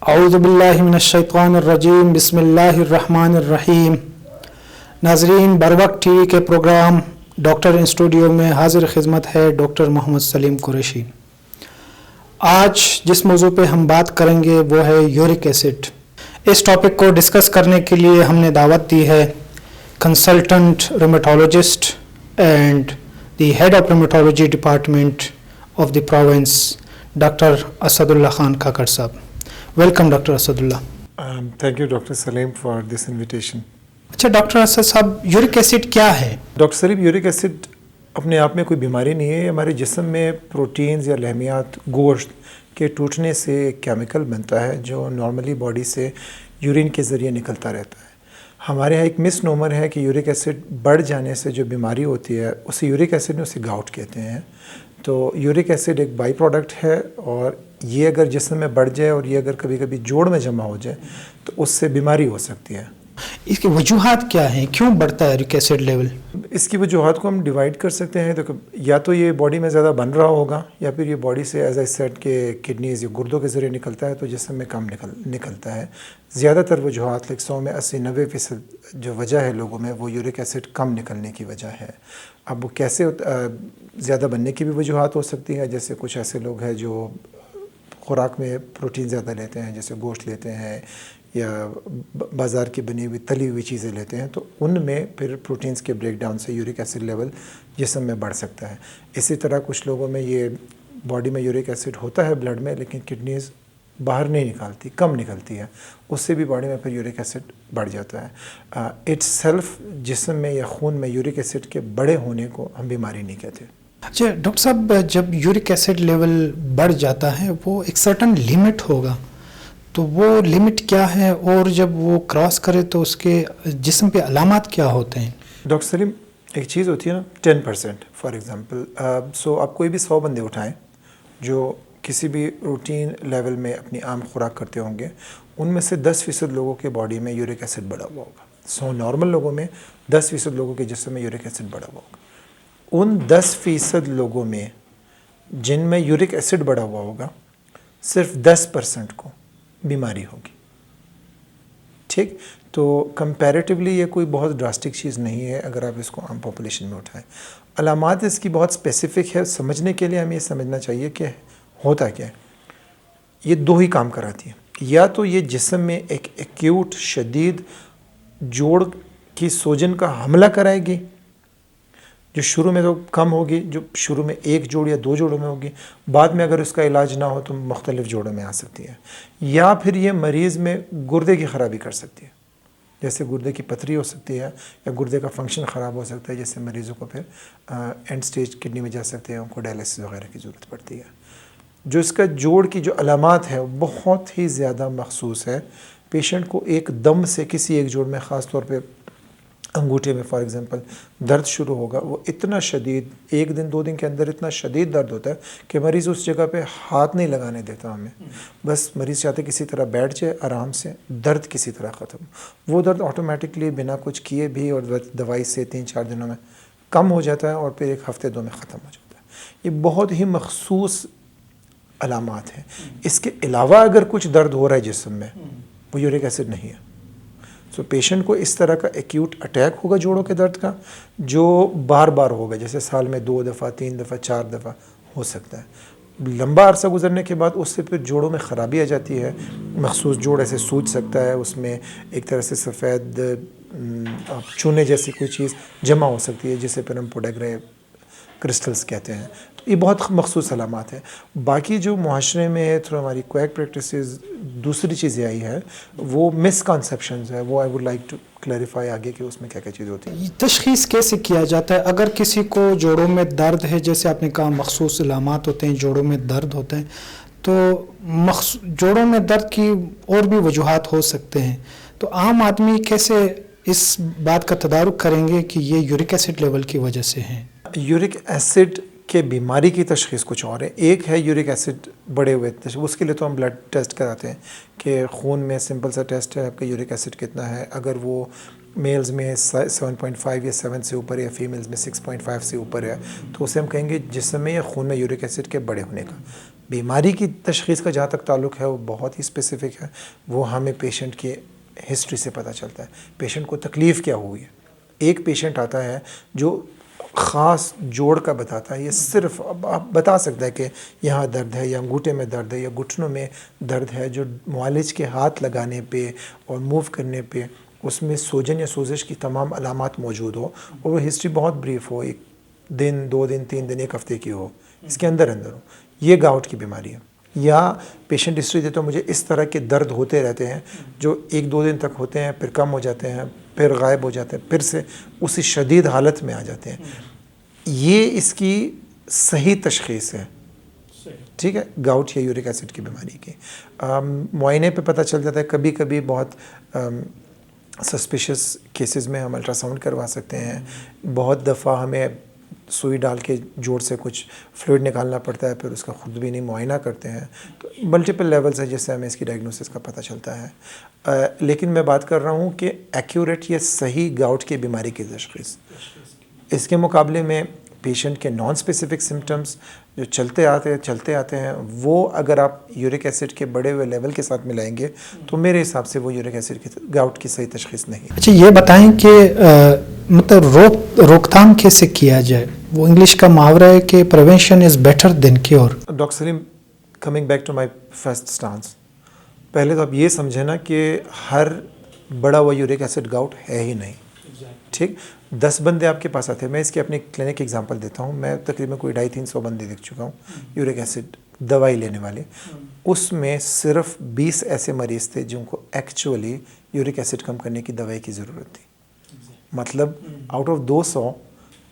اعوذ باللہ من الشیطان الرجیم بسم اللہ الرحمن الرحیم۔ ناظرین، بر وقت ٹی وی کے پروگرام ڈاکٹر ان اسٹوڈیو میں حاضر خدمت ہے ڈاکٹر محمد سلیم قریشی۔ آج جس موضوع پہ ہم بات کریں گے وہ ہے یورک ایسڈ۔ اس ٹاپک کو ڈسکس کرنے کے لیے ہم نے دعوت دی ہے consultant rheumatologist and the head of rheumatology department of the province doctor Asad Ullah Khan Khakar صاحب۔ Welcome doctor Asad Ullah. Thank you doctor Saleem for this invitation. اچھا ڈاکٹر اسد صاحب، یورک ایسڈ کیا ہے؟ ڈاکٹر سلیم، یورک ایسڈ اپنے آپ میں کوئی بیماری نہیں ہے۔ ہمارے جسم میں پروٹینز یا لحمیات گوشت کے ٹوٹنے سے ایک کیمیکل بنتا ہے جو نارملی باڈی سے یورین کے ذریعے نکلتا رہتا ہے۔ ہمارے یہاں ایک مس نومر ہے کہ یورک ایسڈ بڑھ جانے سے جو بیماری ہوتی ہے اسے یورک ایسڈ میں اسے گاؤٹ کہتے ہیں۔ تو یورک ایسڈ ایک بائی پروڈکٹ ہے، اور یہ اگر جسم میں بڑھ جائے اور یہ اگر کبھی کبھی جوڑ میں جمع ہو جائے تو اس سے بیماری ہو سکتی ہے۔ اس کی وجوہات کیا ہیں؟ کیوں بڑھتا ہے یورک ایسڈ لیول؟ اس کی وجوہات کو ہم ڈیوائڈ کر سکتے ہیں۔ تو یا تو یہ باڈی میں زیادہ بن رہا ہوگا، یا پھر یہ باڈی سے ایز اے سیٹ کے کڈنیز یا گردوں کے ذریعے نکلتا ہے تو جسم میں کم نکلتا ہے۔ زیادہ تر وجوہات 100 میں 80-90% جو وجہ ہے لوگوں میں وہ یورک ایسڈ کم نکلنے کی وجہ ہے۔ اب وہ کیسے زیادہ بننے کی بھی وجوہات ہو سکتی ہے، جیسے کچھ ایسے لوگ ہیں جو خوراک میں پروٹین زیادہ لیتے ہیں، جیسے گوشت لیتے ہیں یا بازار کی بنی ہوئی تلی ہوئی چیزیں لیتے ہیں، تو ان میں پھر پروٹینز کے بریک ڈاؤن سے یورک ایسڈ لیول جسم میں بڑھ سکتا ہے۔ اسی طرح کچھ لوگوں میں یہ باڈی میں یورک ایسڈ ہوتا ہے بلڈ میں، لیکن کڈنیز باہر نہیں نکالتی، کم نکلتی ہے، اس سے بھی باڈی میں پھر یورک ایسڈ بڑھ جاتا ہے۔ اٹس سیلف جسم میں یا خون میں یورک ایسڈ کے بڑے ہونے کو ہم بیماری نہیں کہتے۔ اچھا ڈاکٹر صاحب، جب یورک ایسڈ لیول بڑھ جاتا ہے وہ ایک سرٹن لیمٹ ہوگا، تو وہ لمٹ کیا ہے، اور جب وہ کراس کرے تو اس کے جسم پہ علامات کیا ہوتے ہیں؟ ڈاکٹر سلیم، ایک چیز ہوتی ہے نا 10% فار ایگزامپل، سو آپ کوئی بھی 100 بندے اٹھائیں جو کسی بھی روٹین لیول میں اپنی عام خوراک کرتے ہوں گے، ان میں سے 10% لوگوں کے باڈی میں یورک ایسڈ بڑھا ہوا ہوگا۔ 100 نارمل لوگوں میں 10% لوگوں کے جسم میں یورک ایسڈ بڑھا ہوا ہوگا۔ ان 10% لوگوں میں جن میں یورک ایسڈ بڑھا ہوا ہوگا، صرف 10% کو بیماری ہوگی۔ ٹھیک، تو کمپیریٹیولی یہ کوئی بہت ڈراسٹک چیز نہیں ہے اگر آپ اس کو عام پاپولیشن میں اٹھائیں۔ علامات اس کی بہت اسپیسیفک ہے، سمجھنے کے لیے ہمیں یہ سمجھنا چاہیے کہ ہوتا کیا ہے۔ یہ دو ہی کام کراتی ہے، یا تو یہ جسم میں ایک ایکیوٹ شدید جوڑ کی سوجن کا حملہ کرائے گی، جو شروع میں تو کم ہوگی، جو شروع میں 1 جوڑ یا 2 جوڑوں میں ہوگی، بعد میں اگر اس کا علاج نہ ہو تو مختلف جوڑوں میں آ سکتی ہے۔ یا پھر یہ مریض میں گردے کی خرابی کر سکتی ہے، جیسے گردے کی پتھری ہو سکتی ہے، یا گردے کا فنکشن خراب ہو سکتا ہے، جیسے مریضوں کو پھر اینڈ سٹیج کڈنی میں جا سکتے ہیں، ان کو ڈائلسس وغیرہ کی ضرورت پڑتی ہے۔ جو اس کا جوڑ کی جو علامات ہے وہ بہت ہی زیادہ مخصوص ہے۔ پیشنٹ کو ایک دم سے کسی ایک جوڑ میں، خاص طور پہ انگوٹھے میں فار ایگزامپل درد شروع ہوگا، وہ اتنا شدید 1 دن 2 دن کے اندر اتنا شدید درد ہوتا ہے کہ مریض اس جگہ پہ ہاتھ نہیں لگانے دیتا ہمیں، بس مریض چاہتے کسی طرح بیٹھ جائے آرام سے، درد کسی طرح ختم۔ وہ درد آٹومیٹکلی بنا کچھ کیے بھی اور دوائی سے 3-4 دنوں میں کم ہو جاتا ہے، اور پھر 1 ہفتے 2 میں ختم ہو جاتا ہے۔ یہ بہت ہی مخصوص علامات ہیں۔ اس کے علاوہ اگر کچھ درد ہو رہا ہے جسم میں، وہ یورک ایسڈ نہیں ہے۔ سو پیشنٹ کو اس طرح کا ایکیوٹ اٹیک ہوگا جوڑوں کے درد کا، جو بار بار ہوگا، جیسے سال میں 2 دفعہ 3 دفعہ 4 دفعہ ہو سکتا ہے۔ لمبا عرصہ گزرنے کے بعد اس سے پھر جوڑوں میں خرابی آ جاتی ہے، مخصوص جوڑ ایسے سوج سکتا ہے، اس میں ایک طرح سے سفید چونے جیسی کوئی چیز جمع ہو سکتی ہے، جسے پھر ہم پوڈیگرے کرسٹلز کہتے ہیں۔ تو یہ بہت مخصوص علامات ہیں۔ باقی جو معاشرے میں تھرو ہماری کویک پریکٹسز دوسری چیزیں آئی ہے، وہ مسکنسیپشنز ہے، وہ I would like to clarify آگے کہ اس میں کیا کیا چیز ہوتی ہے۔ تشخیص کیسے کیا جاتا ہے اگر کسی کو جوڑوں میں درد ہے؟ جیسے آپ نے کہا مخصوص علامات ہوتے ہیں، جوڑوں میں درد ہوتے ہیں، تو جوڑوں میں درد کی اور بھی وجوہات ہو سکتے ہیں، تو عام آدمی کیسے اس بات کا تدارک کریں گے کہ یہ یورک ایسڈ لیول کی وجہ سے ہیں؟ یورک ایسڈ کے بیماری کی تشخیص کچھ اور ہے۔ ایک ہے یورک ایسڈ بڑے ہوئے، اس کے لیے تو ہم بلڈ ٹیسٹ کراتے ہیں کہ خون میں سمپل سا ٹیسٹ ہے آپ کا یورک ایسڈ کتنا ہے، اگر وہ میلز میں 7.5 یا 7 سے اوپر ہے یا فیمیلز میں 6.5 سے اوپر ہے تو اسے ہم کہیں گے جسم میں یا خون میں یورک ایسڈ کے بڑے ہونے کا. بیماری کی تشخیص کا جہاں تک تعلق ہے وہ بہت ہی اسپیسیفک ہے, وہ ہمیں پیشنٹ کے ہسٹری سے پتہ چلتا ہے پیشنٹ کو تکلیف کیا ہوئی ہے. ایک پیشنٹ آتا ہے جو خاص جوڑ کا بتاتا ہے, یہ صرف آپ بتا سکتا ہے کہ یہاں درد ہے یا انگوٹھے میں درد ہے یا گھٹنوں میں درد ہے, جو معالج کے ہاتھ لگانے پہ اور موو کرنے پہ اس میں سوجن یا سوزش کی تمام علامات موجود ہو اور وہ ہسٹری بہت بریف ہو, 1 دن 2 دن 3 دن 1 ہفتے کی ہو, اس کے اندر ہو, یہ گاؤٹ کی بیماری ہے. یا پیشنٹ ہسٹری دے تو مجھے اس طرح کے درد ہوتے رہتے ہیں جو 1-2 دن تک ہوتے ہیں, پھر کم ہو جاتے ہیں, پھر غائب ہو جاتے ہیں, پھر سے اسی شدید حالت میں آ جاتے ہیں. یہ اس کی صحیح تشخیص ہے, ٹھیک ہے, گاؤٹ یا یورک ایسڈ کی بیماری کی. معائنے پہ پتہ چل جاتا ہے. کبھی کبھی بہت سسپیشس کیسز میں ہم الٹرا ساؤنڈ کروا سکتے ہیں, بہت دفعہ ہمیں سوئی ڈال کے جوڑ سے کچھ فلوئڈ نکالنا پڑتا ہے, پھر اس کا خود بھی نہیں معائنہ کرتے ہیں. تو ملٹیپل لیولز ہیں جس سے ہمیں اس کی ڈائگنوسس کا پتہ چلتا ہے. لیکن میں بات کر رہا ہوں کہ ایکیوریٹ یا صحیح گاؤٹ کی بیماری کی تشخیص. اس کے مقابلے میں پیشنٹ کے نان اسپیسیفک سمٹمز جو چلتے آتے ہیں وہ اگر آپ یورک ایسڈ کے بڑے ہوئے لیول کے ساتھ ملائیں گے تو میرے حساب سے وہ یورک ایسڈ کی گاؤٹ کی صحیح تشخیص نہیں. اچھا یہ بتائیں کہ مطلب روک تھام کیسے کیا جائے؟ وہ انگلش کا محاورہ ہے کہ prevention is better than cure. Doctor Saleem, coming back to my first stance, پہلے تو آپ یہ سمجھیں نا کہ ہر بڑا ہوا یورک ایسڈ گاؤٹ ہے ہی نہیں, ٹھیک. 10 بندے آپ کے پاس آتے ہیں, میں اس کی اپنی کلینک ایگزامپل دیتا ہوں. میں تقریباً کوئی 250-300 بندے دیکھ چکا ہوں یورک ایسڈ دوائی لینے والے. اس میں صرف 20 ایسے مریض تھے جن کو ایکچولی یورک ایسڈ کم کرنے کی دوائی کی ضرورت تھی. مطلب آؤٹ آف 200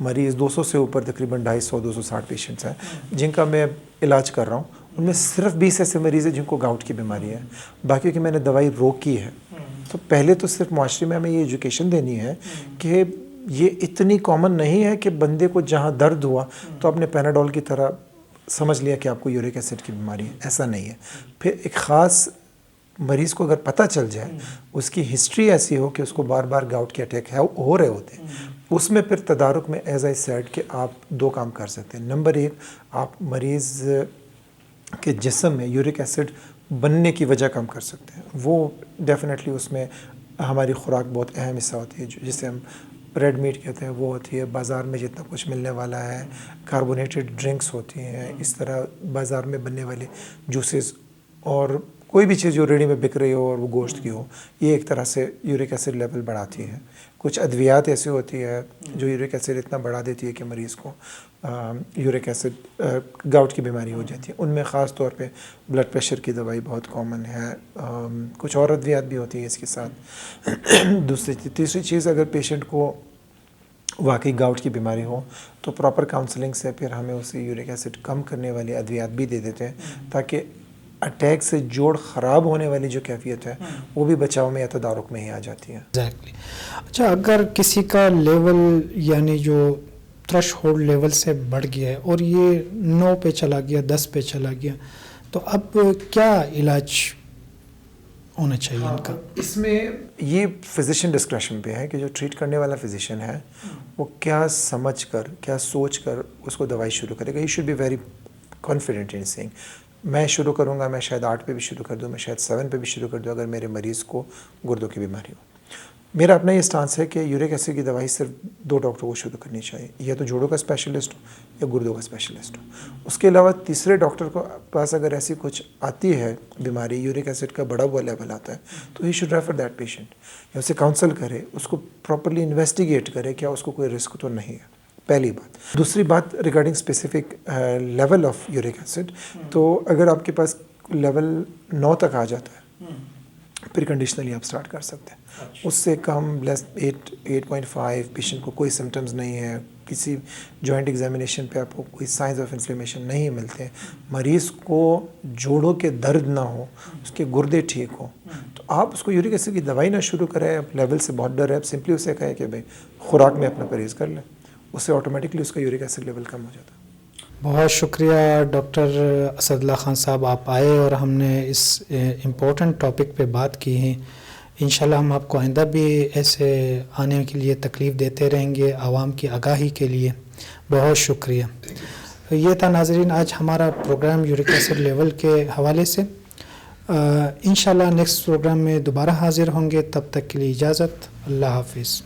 مریض, 200 سے اوپر تقریباً 250-260 پیشنٹس ہیں جن کا میں علاج کر رہا ہوں, ان میں صرف 20 ایسے مریض ہیں جن کو گاؤٹ کی بیماری ہے. باقی کہ میں نے دوائی روکی ہے. تو پہلے تو صرف معاشرے میں ہمیں یہ ایجوکیشن دینی ہے کہ یہ اتنی کامن نہیں ہے کہ بندے کو جہاں درد ہوا تو آپ نے پیناڈول کی طرح سمجھ لیا کہ آپ کو یورک ایسڈ کی بیماری ہے. ایسا نہیں ہے. پھر ایک خاص مریض کو اگر پتہ چل جائے, اس کی ہسٹری ایسی ہو کہ اس کو بار بار گاؤٹ کے اٹیک ہو رہے ہوتے ہیں, اس میں پھر تدارک میں ایز آئی سیڈ کہ آپ 2 کام کر سکتے ہیں. نمبر 1, آپ مریض کے جسم میں یورک ایسڈ بننے کی وجہ کم کر سکتے ہیں. وہ ڈیفینیٹلی اس میں ہماری خوراک بہت اہم حصہ ہوتی ہے, جسے ہم ریڈ میٹ کہتے ہیں, وہ ہوتی ہے. بازار میں جتنا کچھ ملنے والا ہے, کاربونیٹڈ ڈرنکس ہوتی ہیں, اس طرح بازار میں بننے والے جوسز اور کوئی بھی چیز جو ریڈی میں بک رہی ہو اور وہ گوشت کی ہو, یہ ایک طرح سے یورک ایسڈ لیول بڑھاتی ہے. کچھ ادویات ایسی ہوتی ہے جو یورک ایسڈ اتنا بڑھا دیتی ہے کہ مریض کو یورک ایسڈ گاؤٹ کی بیماری ہو جاتی ہے. ان میں خاص طور پہ بلڈ پریشر کی دوائی بہت کامن ہے. کچھ اور ادویات بھی ہوتی ہیں اس کے ساتھ. تیسری چیز, اگر پیشنٹ کو واقعی گاؤٹ کی بیماری ہو تو پراپر کاؤنسلنگ سے پھر ہمیں اسے یورک ایسڈ کم کرنے والی ادویات بھی دے دیتے ہیں تاکہ اٹیک سے جوڑ خراب ہونے والی جو کیفیت ہے وہ بھی بچاؤ میں یا تدارک میں ہی آ جاتی ہے. ایگزیکٹلی. اچھا, اگر کسی کا لیول یعنی جو تھریش ہولڈ لیول سے بڑھ گیا ہے اور یہ 9 پہ چلا گیا, 10 پہ چلا گیا, تو اب کیا علاج ہونا چاہیے ان کا؟ اس میں یہ فزیشین ڈسکریشن پہ ہے کہ جو ٹریٹ کرنے والا فزیشین ہے وہ کیا سمجھ کر, کیا سوچ کر اس کو دوائی شروع کرے گا. He should be very confident in سینگ میں شروع کروں گا, میں شاید 8 پہ بھی شروع کر دوں, میں شاید 7 پہ بھی شروع کر دوں اگر میرے مریض کو گردوں کی بیماری ہو. میرا اپنا یہ اسٹانس ہے کہ یورک ایسڈ کی دوائی صرف 2 ڈاکٹروں کو شروع کرنی چاہیے, یا تو جوڑوں کا اسپیشلسٹ ہو یا گردوں کا اسپیشلسٹ ہو. اس کے علاوہ تیسرے ڈاکٹر کو پاس اگر ایسی کچھ آتی ہے بیماری, یورک ایسڈ کا بڑا ہوا لیول آتا ہے, تو he should refer that patient, یا اسے کاؤنسل کرے, اس کو پراپرلی انویسٹیگیٹ کرے کیا اس کو کوئی رسک تو نہیں ہے. پہلی بات. دوسری بات regarding specific level of uric acid, تو اگر آپ کے پاس لیول 9 تک آ جاتا ہے پھر کنڈیشنلی آپ سٹارٹ کر سکتے ہیں. اس سے کم لیس 8.5 پیشنٹ کو کوئی سمٹمز نہیں ہے, کسی جوائنٹ ایگزامینیشن پہ آپ کو کوئی سائنز آف انفلیمیشن نہیں ملتے, مریض کو جوڑوں کے درد نہ ہو, اس کے گردے ٹھیک ہوں, تو آپ اس کو یورک ایسڈ کی دوائی نہ شروع کریں. لیول سے بہت ڈر ہے, آپ سمپلی اسے کہیں کہ بھائی خوراک میں اپنا پرہیز کر لیں, اس سے آٹومیٹکلی اس کا یورک ایسڈ لیول کم ہو جاتا ہے. بہت شکریہ ڈاکٹر اسد اللہ خان صاحب, آپ آئے اور ہم نے اس امپورٹنٹ ٹاپک پہ بات کی ہے انشاءاللہ ہم آپ کو آئندہ بھی ایسے آنے کے لیے تکلیف دیتے رہیں گے عوام کی آگاہی کے لیے. بہت شکریہ. یہ تھا ناظرین آج ہمارا پروگرام یورک ایسڈ لیول کے حوالے سے. انشاءاللہ نیکسٹ پروگرام میں دوبارہ حاضر ہوں گے. تب تک کے لیے اجازت. اللہ حافظ.